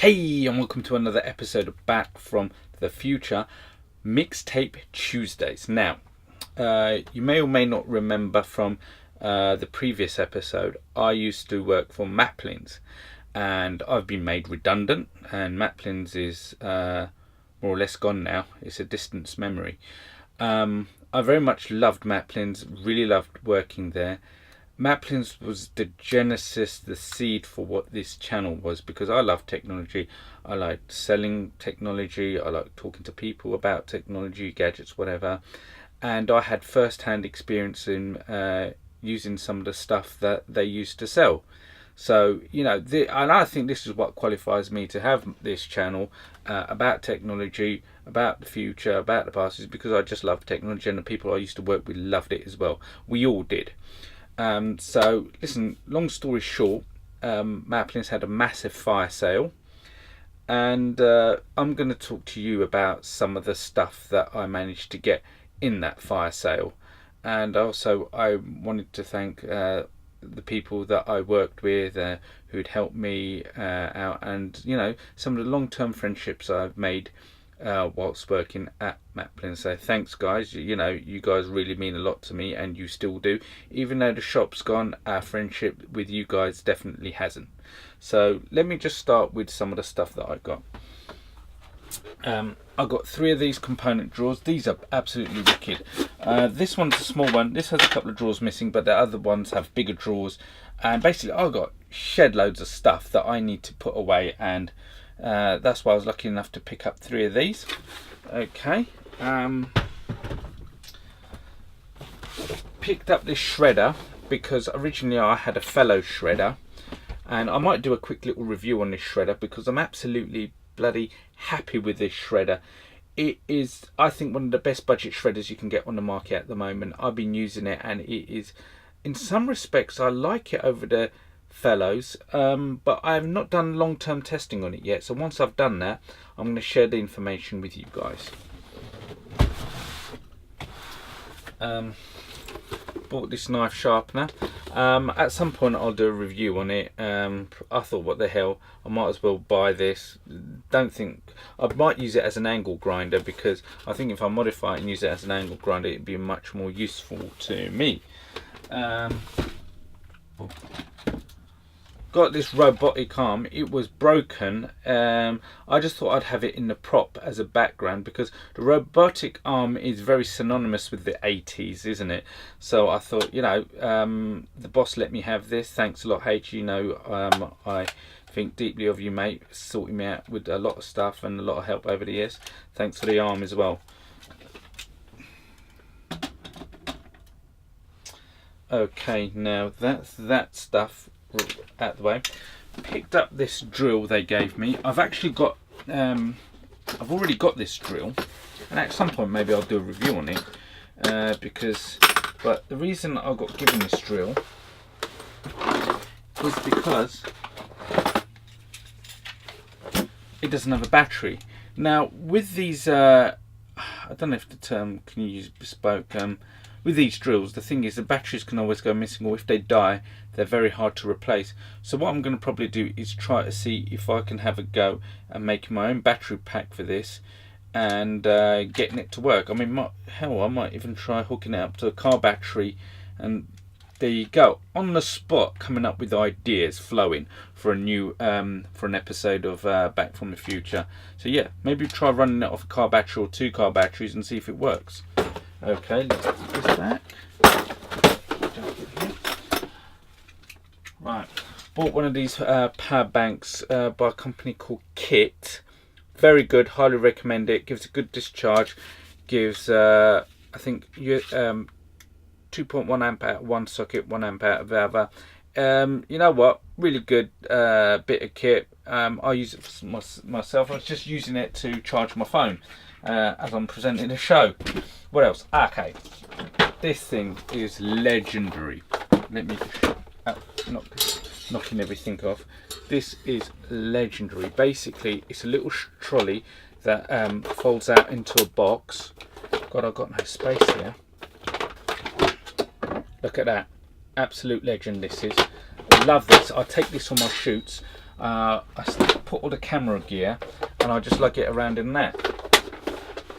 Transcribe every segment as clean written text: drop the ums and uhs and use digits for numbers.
Hey, and welcome to another episode of Back from the Future, Mixtape Tuesdays. Now, you may or may not remember from the previous episode, I used to work for Maplin's, and I've been made redundant, and Maplin's is more or less gone now. It's a distant memory. I very much loved Maplin's, really loved working there. Maplin's was the genesis, the seed for what this channel was, because I love technology. I like selling technology. I like talking to people about technology, gadgets, whatever. And I had first-hand experience in using some of the stuff that they used to sell. So, you know, and I think this is what qualifies me to have this channel about technology, about the future, about the past, is because I just love technology, and the people I used to work with loved it as well. We all did. So listen, long story short, Maplin's had a massive fire sale, and I'm going to talk to you about some of the stuff that I managed to get in that fire sale. And also I wanted to thank the people that I worked with who'd helped me out, and you know, some of the long-term friendships I've made whilst working at Maplin. So thanks guys, you know, you guys really mean a lot to me, and you still do. Even though the shop's gone, our friendship with you guys definitely hasn't. So let me just start with some of the stuff that I got. I got 3 of these component drawers. These are absolutely wicked. This one's a small one. This has a couple of drawers missing, but the other ones have bigger drawers. And basically I got shed loads of stuff that I need to put away, and that's why I was lucky enough to pick up 3 of these. Okay. Picked up this shredder because originally I had a fellow shredder, and I might do a quick little review on this shredder because I'm absolutely bloody happy with this shredder. It is, I think, one of the best budget shredders you can get on the market at the moment. I've been using it, and it is, in some respects, I like it over the fellows, but I have not done long-term testing on it yet. So once I've done that, I'm going to share the information with you guys. Bought this knife sharpener. At some point I'll do a review on it. I thought, what the hell, I might as well buy this. Don't think I might use it as an angle grinder, because I think if I modify it and use it as an angle grinder, it'd be much more useful to me. Got this robotic arm. It was broken. I just thought I'd have it in the prop as a background, because the robotic arm is very synonymous with the 80s, isn't it? So I thought, you know, the boss let me have this. Thanks a lot, H. You know, I think deeply of you, mate, sorting me out with a lot of stuff and a lot of help over the years. Thanks for the arm as well. Okay, now that's that stuff out the way. Picked up this drill they gave me. I've actually got I've already got this drill, and at some point maybe I'll do a review on it, but the reason I got given this drill is because it doesn't have a battery. Now with these I don't know if the term can you use bespoke, with these drills, the thing is the batteries can always go missing, or if they die, they're very hard to replace. So what I'm going to probably do is try to see if I can have a go at making my own battery pack for this, and getting it to work. I mean, hell, I might even try hooking it up to a car battery, and there you go, on the spot, coming up with ideas flowing for a new for an episode of Back from the Future. So yeah, maybe try running it off a car battery or 2 car batteries and see if it works. Okay, let's put this back. Right, bought one of these power banks by a company called Kit. Very good, highly recommend it. Gives a good discharge. Gives I think 2.1 amp out of one socket, 1 amp out of the other. You know what? Really good bit of kit. I use it for myself. I was just using it to charge my phone as I'm presenting a show. What else? Okay, this thing is legendary. Let me knocking everything off. This is legendary. Basically, it's a little trolley that folds out into a box. God, I've got no space here. Look at that. Absolute legend this is. I love this. I take this on my shoots. put all the camera gear and I just lug it around in that.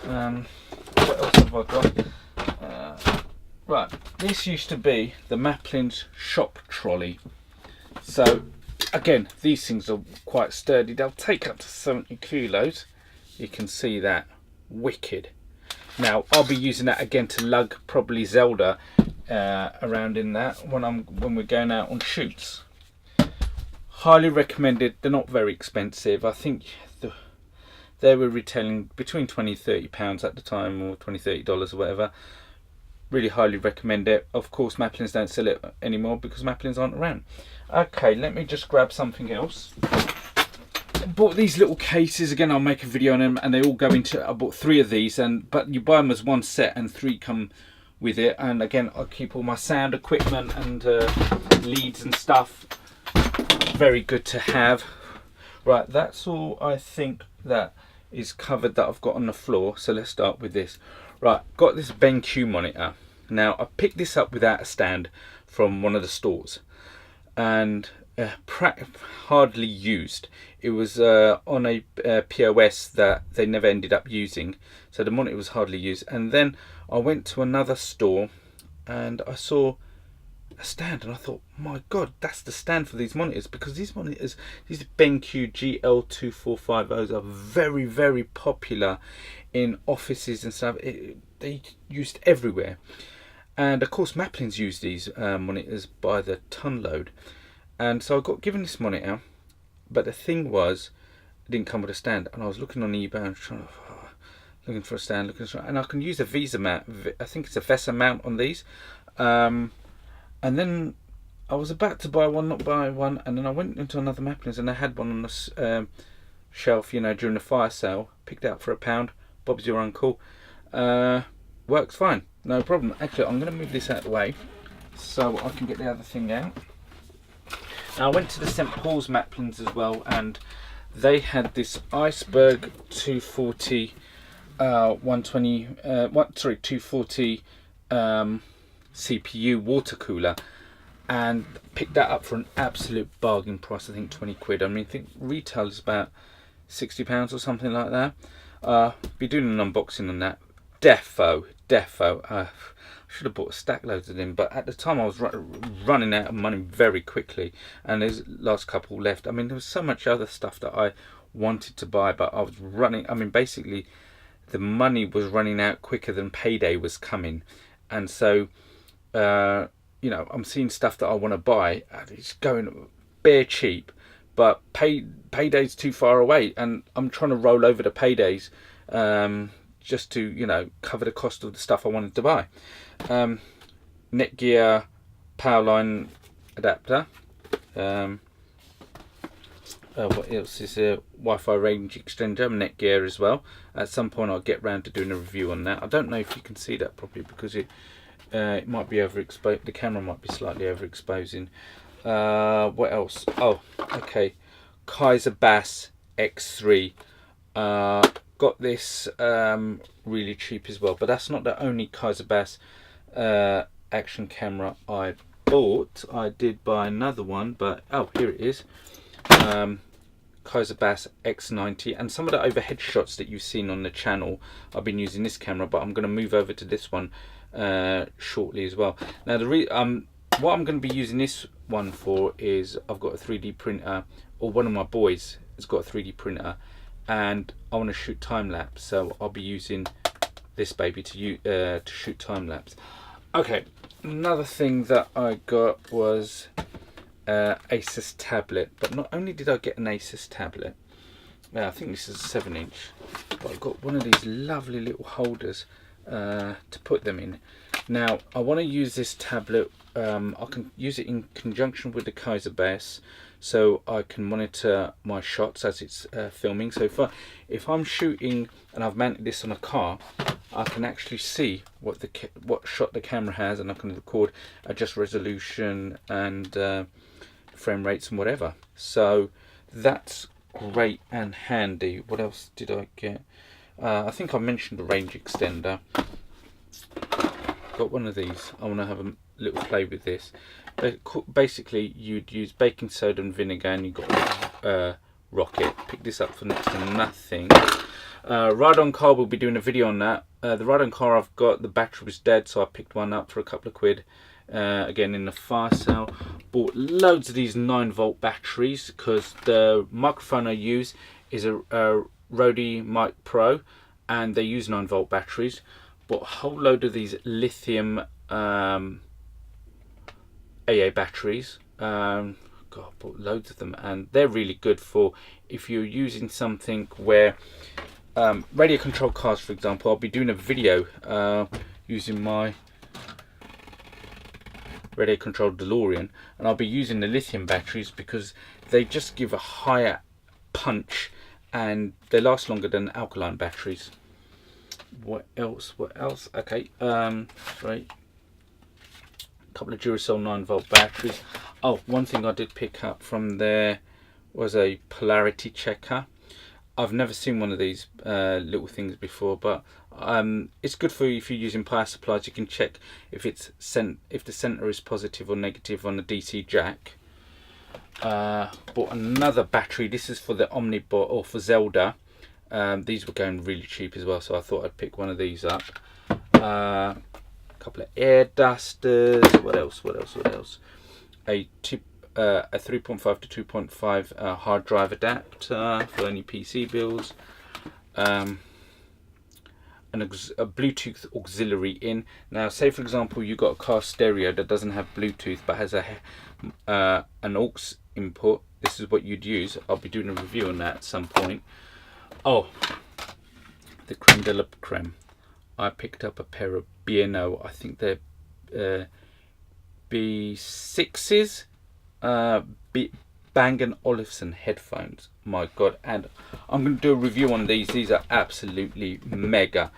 What else have I got? Right, this used to be the Maplin's shop trolley. So again, these things are quite sturdy. They'll take up to 70 kilos. You can see that. Wicked. Now I'll be using that again to lug probably Zelda around in that when we're going out on shoots. Highly recommended. They're not very expensive. I think they were retailing between 20 and 30 pounds at the time, or $20-30 or whatever. Really highly recommend it. Of course, Maplins don't sell it anymore because Maplins aren't around. Okay, let me just grab something else. I bought these little cases again. I'll make a video on them, and they all go into. I bought 3 of these, but you buy them as one set, and 3 come with it. And again, I keep all my sound equipment and leads and stuff. Very good to have. Right, that's all I think that is covered that I've got on the floor. So let's start with this. Right, got this BenQ monitor. Now I picked this up without a stand from one of the stores, and hardly used. It was on a POS that they never ended up using, so the monitor was hardly used. And then I went to another store and I saw a stand, and I thought, my god, that's the stand for these monitors, because these monitors, these BenQ GL2450s, are very, very popular in offices and stuff. They used everywhere, and of course Maplins use these monitors by the ton load. And so I got given this monitor, but the thing was, it didn't come with a stand. And I was looking on eBay and looking for a stand, and I can use a Visa mount. I think it's a VESA mount on these. And then I was about to buy one, not buy one, and then I went into another Maplins and they had one on the shelf, you know, during the fire sale. Picked it up for £1. Bob's your uncle. Works fine, no problem. Actually, I'm going to move this out of the way so I can get the other thing out. Now, I went to the St Paul's Maplins as well, and they had this Iceberg 240 240 CPU water cooler, and picked that up for an absolute bargain price. I think 20 quid. I mean, I think retail is about £60 or something like that. Be doing an unboxing on that. Defo. I should have bought a stack loads of them, but at the time I was running out of money very quickly, and there's last couple left. I mean, there was so much other stuff that I wanted to buy, but I was running. I mean, basically, the money was running out quicker than payday was coming, and so you know, I'm seeing stuff that I want to buy, and it's going bare cheap, but payday's too far away, and I'm trying to roll over the paydays just to, you know, cover the cost of the stuff I wanted to buy. Netgear power line adapter. What else is a Wi-Fi range extender, Netgear as well. At some point I'll get round to doing a review on that. I don't know if you can see that properly because it might be overexposed. The camera might be slightly overexposing. What else? Oh, okay. Kaiser Bass X3. Got this really cheap as well, but that's not the only Kaiser Bass action camera I bought. I did buy another one, but oh, here it is. Kaiser Bass X90, and some of the overhead shots that you've seen on the channel, I've been using this camera, but I'm going to move over to this one shortly as well. Now what I'm going to be using this one for is I've got a 3D printer, or one of my boys has got a 3D printer, and I want to shoot time lapse, so I'll be using this baby to shoot time lapse. Okay, another thing that I got was Asus tablet, but not only did I get an Asus tablet, I think this is a 7-inch, but I got one of these lovely little holders to put them in. Now I want to use this tablet, I can use it in conjunction with the Kaiser Bass, so I can monitor my shots as it's filming. So if I'm shooting and I've mounted this on a car, I can actually see what shot the camera has, and I can record, adjust resolution and frame rates and whatever. So that's great and handy. What else did I get? I think I mentioned the range extender. Got one of these. I want to have a little play with this. Basically, you'd use baking soda and vinegar, and you've got rocket. Picked this up for next to nothing. Ride-on car, we'll be doing a video on that. The ride-on car I've got, the battery was dead, so I picked one up for a couple of quid. Again, in the fire sale. Bought loads of these 9-volt batteries because the microphone I use is a Rode Mic Pro, and they use 9-volt batteries. Bought a whole load of these lithium AA batteries. God, bought loads of them, and they're really good for if you're using something where radio control cars, for example. I'll be doing a video using my radio controlled DeLorean, and I'll be using the lithium batteries because they just give a higher punch and they last longer than alkaline batteries. What else? Okay, right, a couple of Duracell 9-volt batteries. Oh, one thing I did pick up from there was a polarity checker. I've never seen one of these little things before, but it's good for you if you're using power supplies. You can check if the center is positive or negative on the DC jack. Bought another battery. This is for the Omnibot, or for Zelda. These were going really cheap as well, so I thought I'd pick one of these up. A couple of air dusters. What else? A 3.5 to 2.5 hard drive adapter for any PC bills. A Bluetooth auxiliary in. Now, say for example you got a car stereo that doesn't have Bluetooth but has an aux input. This is what you'd use. I'll be doing a review on that at some point. Oh, the creme de la creme. I picked up a pair of B&O. I think they're B6s. Bang & Olufsen headphones. My god, and I'm going to do a review on these. These are absolutely mega.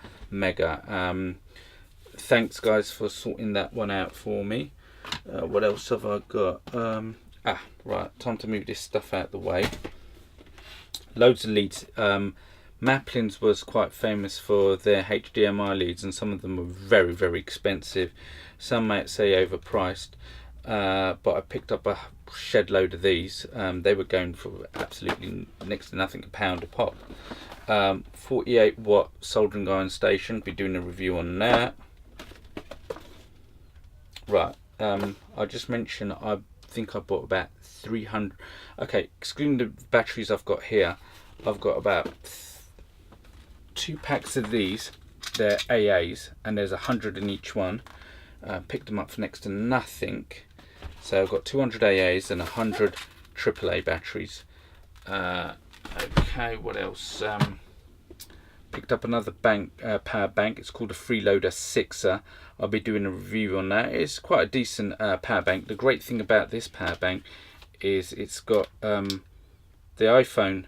Thanks guys for sorting that one out for me. What else have I got? Right, time to move this stuff out the way. Loads of leads. Maplin's was quite famous for their HDMI leads, and some of them were very expensive. Some might say overpriced. But I picked up a shed load of these. They were going for absolutely next to nothing, £1 a pop. 48 watt soldering iron station. Be doing a review on that. Right. I just mentioned I think I bought about 300. Okay, excluding the batteries I've got here, I've got about 2 packs of these. They're AAs, and there's 100 in each one. Picked them up for next to nothing. So I've got 200 AAs and 100 AAA batteries. Okay, what else? Picked up another power bank. It's called a Freeloader 6er. I'll be doing a review on that. It's quite a decent power bank. The great thing about this power bank is it's got the iPhone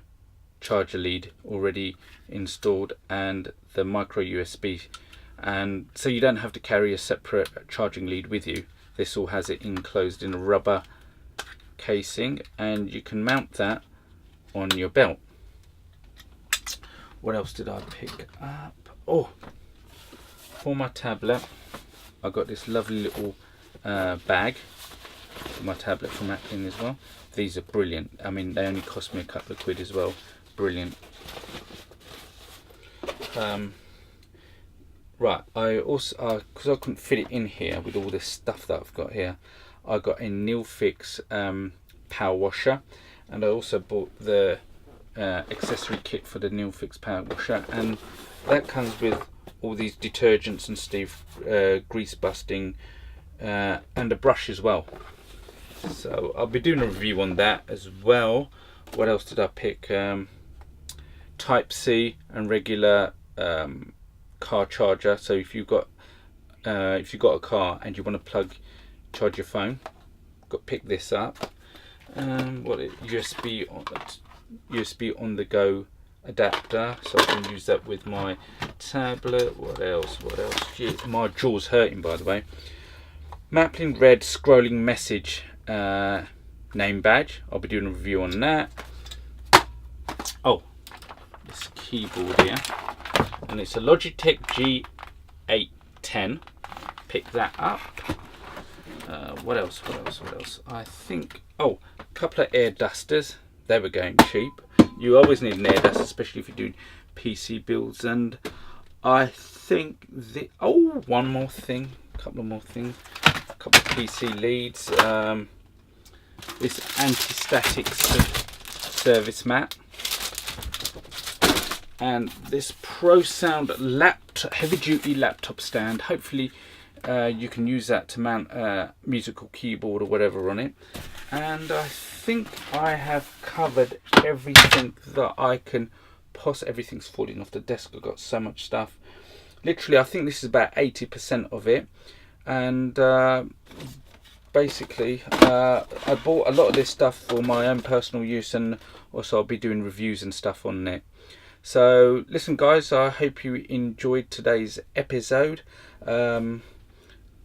charger lead already installed and the micro USB, and so you don't have to carry a separate charging lead with you. This all has it enclosed in a rubber casing, and you can mount that on your belt. What else did I pick up? Oh, for my tablet I got this lovely little bag for my tablet from Maplin as well. These are brilliant. I mean, they only cost me a couple of quid as well. Brilliant. Right, I also, because I couldn't fit it in here with all this stuff that I've got here, I got a Nilfix power washer, and I also bought the accessory kit for the Nilfix power washer, and that comes with all these detergents and stuff, grease busting, and a brush as well. So I'll be doing a review on that as well. What else did I pick? Type C and regular car charger. So if you've got a car and you want to charge your phone, pick this up. USB on the go adapter, so I can use that with my tablet. What else? Gee, my jaw's hurting, by the way. Maplin red scrolling message name badge. I'll be doing a review on that. Oh, this keyboard here, and it's a Logitech G810. Pick that up. What else? I think, oh, a couple of air dusters. they were going cheap. You always need an air dust, especially if you're doing PC builds. And I think one more thing, a couple of PC leads. This anti-static service mat, and this Pro Sound heavy-duty laptop stand. Hopefully you can use that to mount a musical keyboard or whatever on it. And I think I have covered everything that I can everything's falling off the desk. I've got so much stuff. Literally, I think this is about 80% of it. And basically, I bought a lot of this stuff for my own personal use, and also I'll be doing reviews and stuff on it. So listen guys, I hope you enjoyed today's episode.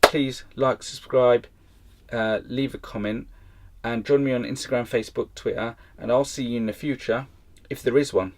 Please like, subscribe, leave a comment, and join me on Instagram, Facebook, Twitter, and I'll see you in the future if there is one.